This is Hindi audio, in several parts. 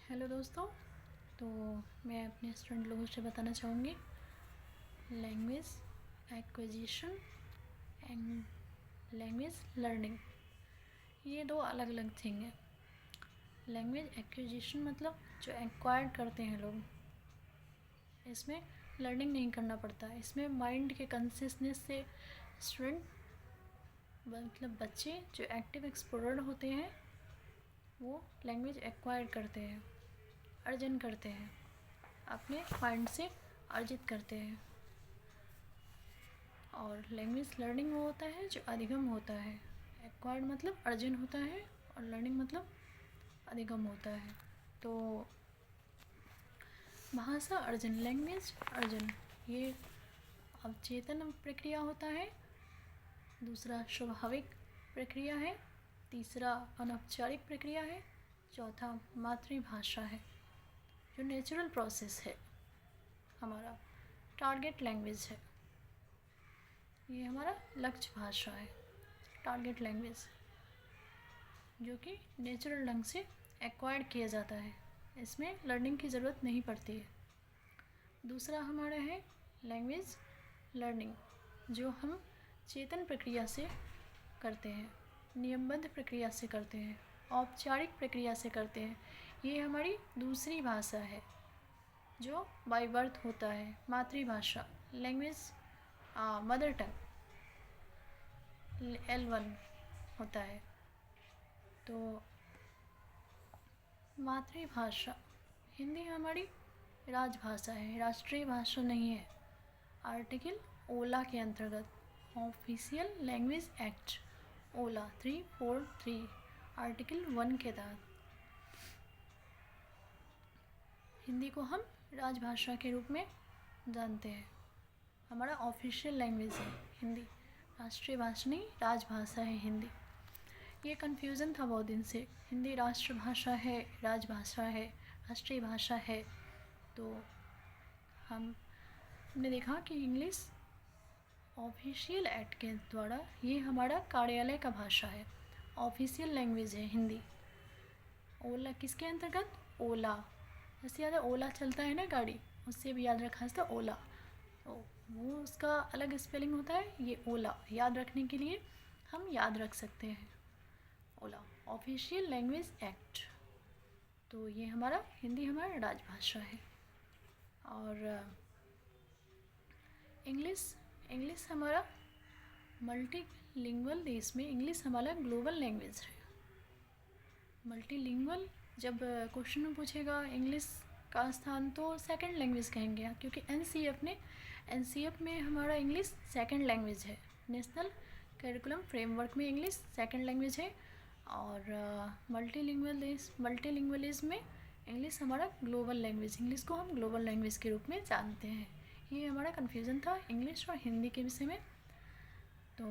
हेलो दोस्तों। तो मैं अपने स्टूडेंट लोगों से बताना चाहूँगी language acquisition and language learning, ये दो अलग अलग थिंग है। लैंग्वेज एक्विजिशन मतलब जो एक्वायर करते हैं लोग, इसमें लर्निंग नहीं करना पड़ता। इसमें माइंड के कंसिस्टनेस से स्टूडेंट मतलब बच्चे जो एक्टिव एक्सप्लोरर होते हैं वो लैंग्वेज एक्वायर करते हैं, अर्जन करते हैं, अपने माइंड से अर्जित करते हैं। और लैंग्वेज लर्निंग वो होता है जो अधिगम होता है। एक्वायर्ड मतलब अर्जन होता है और लर्निंग मतलब अधिगम होता है। तो भाषा अर्जन, लैंग्वेज अर्जन, ये अवचेतन प्रक्रिया होता है। दूसरा स्वाभाविक प्रक्रिया है। तीसरा अनौपचारिक प्रक्रिया है। चौथा मातृभाषा है, जो नेचुरल प्रोसेस है। हमारा टारगेट लैंग्वेज है, ये हमारा लक्ष्य भाषा है, टारगेट लैंग्वेज, जो कि नेचुरल ढंग से एक्वायर्ड किया जाता है। इसमें लर्निंग की ज़रूरत नहीं पड़ती है। दूसरा हमारा है लैंग्वेज लर्निंग, जो हम चेतन प्रक्रिया से करते हैं, नियमबद्ध प्रक्रिया से करते हैं, औपचारिक प्रक्रिया से करते हैं। ये हमारी दूसरी भाषा है जो बाय बर्थ होता है, मातृभाषा, लैंग्वेज मदर टंग L1 होता है। तो मातृभाषा हिंदी हमारी राजभाषा है, राष्ट्रीय भाषा नहीं है। आर्टिकल ओला के अंतर्गत ऑफिशियल लैंग्वेज एक्ट ओला 343 आर्टिकल 1 के तहत हिंदी को हम राजभाषा के रूप में जानते हैं। हमारा ऑफिशियल लैंग्वेज है हिंदी, राष्ट्रीय भाषा नहीं, राजभाषा है हिंदी। ये कन्फ्यूज़न था बहुत दिन से, हिंदी राष्ट्रभाषा है, राजभाषा है, राष्ट्रीय भाषा है। तो हमने देखा कि इंग्लिश ऑफिशियल एक्ट के द्वारा ये हमारा कार्यालय का भाषा है, ऑफिशियल लैंग्वेज है हिंदी। ओला किसके अंतर्गत? ओला, जैसे याद है ओला चलता है ना गाड़ी, उससे भी याद रखा था ओला। तो वो उसका अलग स्पेलिंग होता है, ये ओला याद रखने के लिए हम याद रख सकते हैं ओला, ऑफिशियल लैंग्वेज एक्ट। तो ये हमारा हिंदी हमारा राजभाषा है। और इंग्लिश हमारा मल्टीलिंगुअल देश में इंग्लिश हमारा ग्लोबल लैंग्वेज है। मल्टीलिंगुअल जब क्वेश्चन में पूछेगा इंग्लिश का स्थान, तो सेकंड लैंग्वेज कहेंगे, क्योंकि एनसीएफ में हमारा इंग्लिश सेकंड लैंग्वेज है। नेशनल करिकुलम फ्रेमवर्क में इंग्लिश सेकंड लैंग्वेज है। और मल्टीलिंगुअलिज्म में इंग्लिश हमारा ग्लोबल लैंग्वेज, इंग्लिश को हम ग्लोबल लैंग्वेज के रूप में जानते हैं। ये हमारा कन्फ्यूज़न था इंग्लिश और हिंदी के विषय में। तो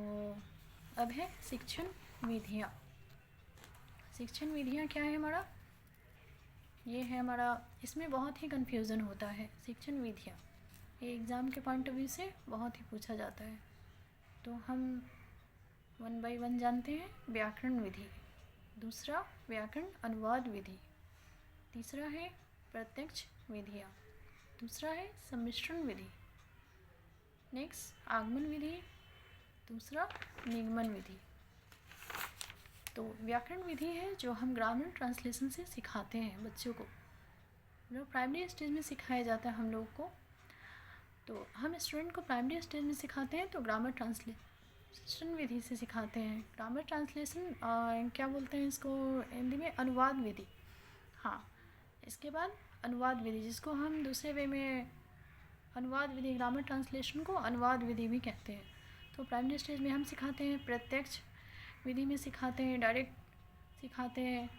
अब है शिक्षण विधियाँ। शिक्षण विधियाँ क्या है हमारा? ये है हमारा, इसमें बहुत ही कन्फ्यूज़न होता है। शिक्षण विधियाँ ये एग्ज़ाम के पॉइंट ऑफ व्यू से बहुत ही पूछा जाता है। तो हम 1 बाय 1 जानते हैं। व्याकरण विधि, दूसरा व्याकरण अनुवाद विधि, तीसरा है प्रत्यक्ष विधियाँ, दूसरा है सम्मिश्रण विधि, नेक्स्ट आगमन विधि, दूसरा निगमन विधि। तो व्याकरण विधि है जो हम ग्रामर ट्रांसलेशन से सिखाते हैं बच्चों को, जो प्राइमरी स्टेज में सिखाया जाता है हम लोग को। तो हम स्टूडेंट को प्राइमरी स्टेज में सिखाते हैं तो ग्रामर ट्रांसलेशन विधि से सिखाते हैं। ग्रामर ट्रांसलेशन क्या बोलते हैं इसको हिंदी में? अनुवाद विधि। हाँ, इसके बाद अनुवाद विधि, जिसको हम दूसरे वे में अनुवाद विधि, ग्रामर ट्रांसलेशन को अनुवाद विधि भी कहते हैं। तो प्राइमरी स्टेज में हम सिखाते हैं, प्रत्यक्ष विधि में सिखाते हैं, डायरेक्ट सिखाते हैं,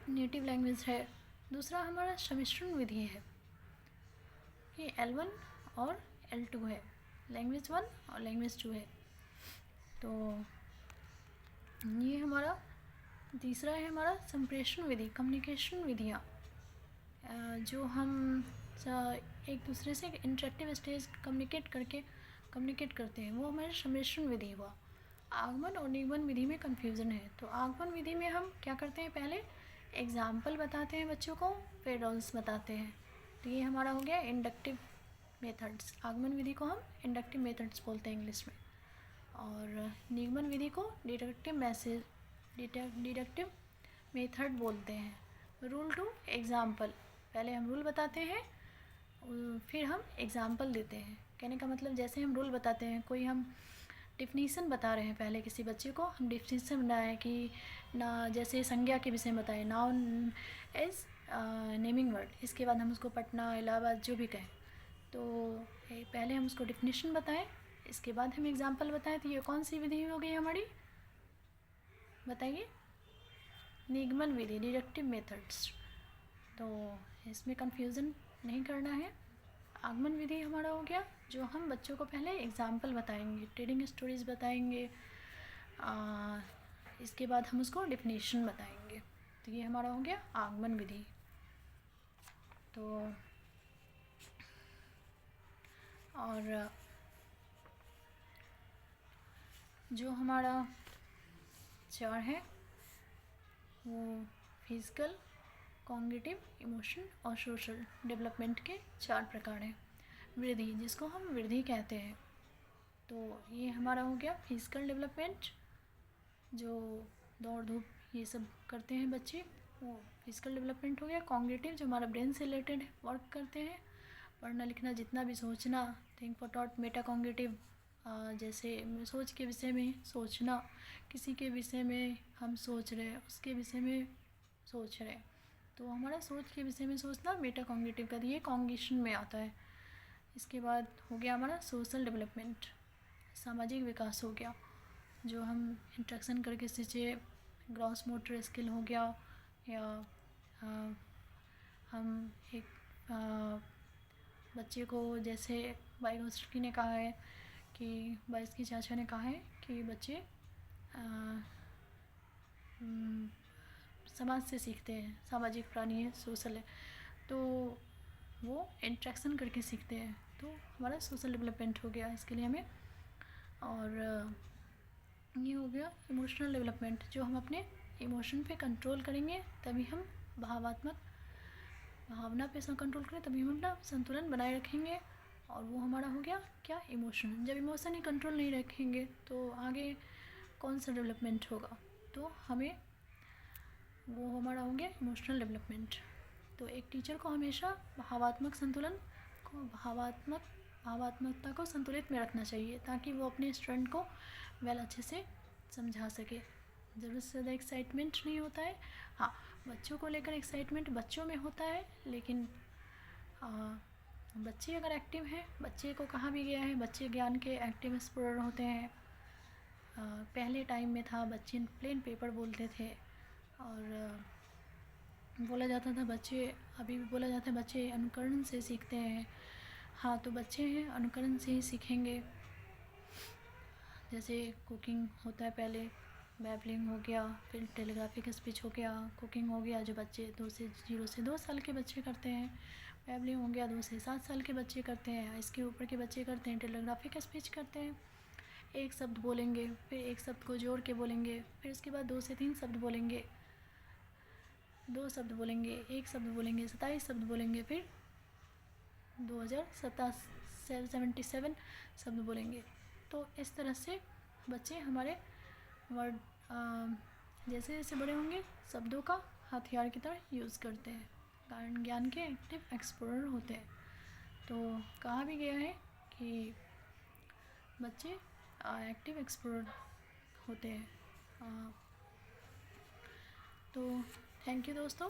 नेटिव लैंग्वेज है। दूसरा हमारा सम्मिश्रण विधि है, ये L1 और L2 है, लैंग्वेज 1 और लैंग्वेज 2 है। तो ये हमारा तीसरा है हमारा संप्रेषण विधि, कम्युनिकेशन विधियाँ, जो हम एक दूसरे से इंटरेक्टिव स्टेज कम्युनिकेट करते हैं, वो हमारे सम्प्रेषण विधि हुआ। आगमन और निगमन विधि में कन्फ्यूज़न है। तो आगमन विधि में हम क्या करते हैं? पहले एग्ज़ाम्पल बताते हैं बच्चों को, फिर रूल्स बताते हैं। तो ये हमारा हो गया इंडक्टिव मेथड्स। आगमन विधि को हम इंडक्टिव मेथड्स बोलते हैं इंग्लिश में, और निगमन विधि को डिडक्टिव मेथड बोलते हैं। रूल टू एग्ज़ाम्पल, पहले हम रूल बताते हैं, फिर हम एग्ज़ाम्पल देते हैं। कहने का मतलब जैसे हम रूल बताते हैं, कोई हम डिफिनीसन बता रहे हैं, पहले किसी बच्चे को हम डिफिनीसन बनाए कि ना, जैसे संज्ञा के विषय में बताएं, नाउन इज़ नेमिंग वर्ड, इसके बाद हम उसको पटना, इलाहाबाद जो भी कहें, तो पहले हम उसको डिफिनीशन बताएं, इसके बाद हम एग्ज़ाम्पल बताएं। तो ये कौन सी विधि हो गई हमारी, बताइए? निगमन विधि, डिडक्टिव मेथड्स। तो इसमें कंफ्यूजन नहीं करना है। आगमन विधि हमारा हो गया, जो हम बच्चों को पहले एग्ज़ाम्पल बताएंगे, टेलिंग स्टोरीज़ बताएंगे, इसके बाद हम उसको डिफिनीशन बताएंगे। तो ये हमारा हो गया आगमन विधि। तो और जो हमारा 4 है वो फिजिकल, कॉग्निटिव, इमोशन और सोशल डेवलपमेंट के 4 प्रकार हैं। वृद्धि, जिसको हम वृद्धि कहते हैं, तो ये हमारा हो गया फिजिकल डेवलपमेंट, जो दौड़ धूप ये सब करते हैं बच्चे, वो फिजिकल डेवलपमेंट हो गया। कॉग्निटिव, जो हमारा ब्रेन से रिलेटेड वर्क करते हैं, पढ़ना लिखना, जितना भी सोचना, think for thought. Meta cognitive, जैसे सोच के विषय में सोचना, किसी के विषय में हम सोच रहे हैं, उसके विषय में सोच रहे हैं, तो हमारा सोच के विषय में सोचना मेटा कॉग्निटिव का, ये कॉग्निशन में आता है। इसके बाद हो गया हमारा सोशल डेवलपमेंट, सामाजिक विकास हो गया, जो हम इंट्रैक्शन करके सीखे, ग्रॉस मोटर स्किल हो गया, या हम एक बच्चे को, जैसे वाइगोस्की ने कहा है कि वाइगोस्की चाचा ने कहा है कि बच्चे समाज से सीखते हैं, सामाजिक प्राणी है, सोशल है, तो वो इंट्रैक्शन करके सीखते हैं, तो हमारा सोशल डेवलपमेंट हो गया इसके लिए हमें। और ये हो गया इमोशनल डेवलपमेंट, जो हम अपने इमोशन पे कंट्रोल करेंगे तभी हम भावना पे कंट्रोल करें तभी हम अपना संतुलन बनाए रखेंगे, और वो हमारा हो गया क्या, इमोशन। जब इमोशन ही कंट्रोल नहीं रखेंगे तो आगे कौन सा डेवलपमेंट होगा, तो हमें वो हमारा हो गया इमोशनल डेवलपमेंट। तो एक टीचर को हमेशा भावात्मकता को संतुलित में रखना चाहिए, ताकि वो अपने स्टूडेंट को अच्छे से समझा सके। ज़रूरत से ज़्यादा एक्साइटमेंट नहीं होता है। हाँ, बच्चों को लेकर एक्साइटमेंट बच्चों में होता है, लेकिन बच्चे अगर एक्टिव हैं, बच्चे को कहा भी गया है बच्चे ज्ञान के एक्टिव एक्सप्लोरर होते हैं। पहले टाइम में था बच्चे प्लेन पेपर बोलते थे, और बोला जाता था बच्चे, अभी भी बोला जाता है बच्चे अनुकरण से सीखते हैं। हाँ, तो बच्चे हैं अनुकरण से ही सीखेंगे। जैसे कुकिंग होता है, पहले बैबलिंग हो गया, फिर टेलीग्राफिक स्पीच हो गया, कुकिंग हो गया, जो बच्चे 0 से 2 साल के बच्चे करते हैं। बैबलिंग हो गया 2 से 7 साल के बच्चे करते हैं। इसके ऊपर के बच्चे करते हैं टेलीग्राफिक स्पीच करते हैं। एक शब्द बोलेंगे, फिर एक शब्द को जोड़ के बोलेंगे, फिर उसके बाद 2 से 3 शब्द बोलेंगे, 2 शब्द बोलेंगे, एक शब्द बोलेंगे, 27 शब्द बोलेंगे, फिर 2077 शब्द बोलेंगे। तो इस तरह से बच्चे हमारे वर्ड जैसे जैसे बड़े होंगे शब्दों का हथियार की तरह यूज़ करते हैं, कारण ज्ञान के एक्टिव एक्सप्लोरर होते हैं। तो कहा भी गया है कि बच्चे एक्टिव एक्सप्लोरर होते हैं। तो थैंक यू दोस्तों।